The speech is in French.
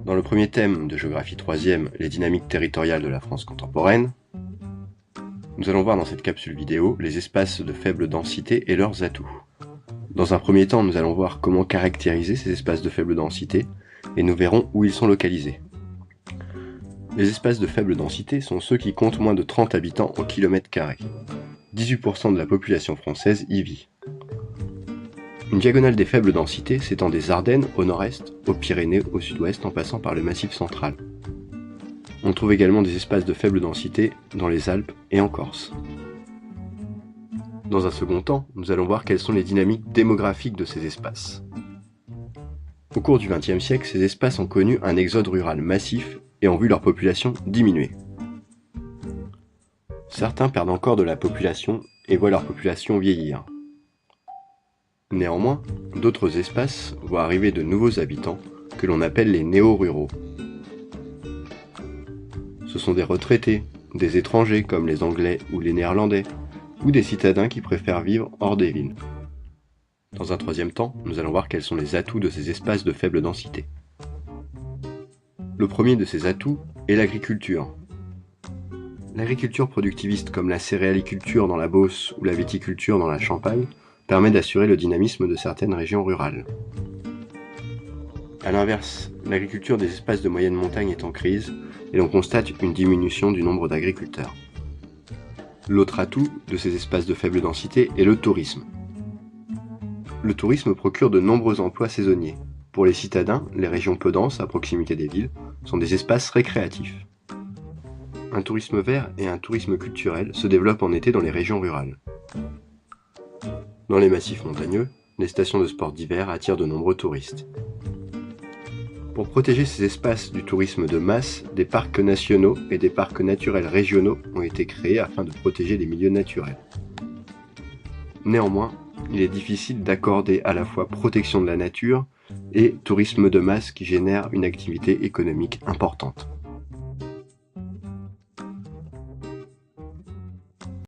Dans le premier thème de géographie 3e, les dynamiques territoriales de la France contemporaine, nous allons voir dans cette capsule vidéo les espaces de faible densité et leurs atouts. Dans un premier temps, nous allons voir comment caractériser ces espaces de faible densité et nous verrons où ils sont localisés. Les espaces de faible densité sont ceux qui comptent moins de 30 habitants au kilomètre carré. 18% de la population française y vit. Une diagonale des faibles densités s'étend des Ardennes au nord-est, aux Pyrénées au sud-ouest en passant par le Massif central. On trouve également des espaces de faible densité dans les Alpes et en Corse. Dans un second temps, nous allons voir quelles sont les dynamiques démographiques de ces espaces. Au cours du XXe siècle, ces espaces ont connu un exode rural massif et ont vu leur population diminuer. Certains perdent encore de la population et voient leur population vieillir. Néanmoins, d'autres espaces voient arriver de nouveaux habitants que l'on appelle les néo-ruraux. Ce sont des retraités, des étrangers comme les Anglais ou les Néerlandais, ou des citadins qui préfèrent vivre hors des villes. Dans un troisième temps, nous allons voir quels sont les atouts de ces espaces de faible densité. Le premier de ces atouts est l'agriculture. L'agriculture productiviste comme la céréaliculture dans la Beauce ou la viticulture dans la Champagne permet d'assurer le dynamisme de certaines régions rurales. A l'inverse, l'agriculture des espaces de moyenne montagne est en crise et l'on constate une diminution du nombre d'agriculteurs. L'autre atout de ces espaces de faible densité est le tourisme. Le tourisme procure de nombreux emplois saisonniers. Pour les citadins, les régions peu denses à proximité des villes sont des espaces récréatifs. Un tourisme vert et un tourisme culturel se développent en été dans les régions rurales. Dans les massifs montagneux, les stations de sport d'hiver attirent de nombreux touristes. Pour protéger ces espaces du tourisme de masse, des parcs nationaux et des parcs naturels régionaux ont été créés afin de protéger les milieux naturels. Néanmoins, il est difficile d'accorder à la fois protection de la nature et tourisme de masse qui génère une activité économique importante.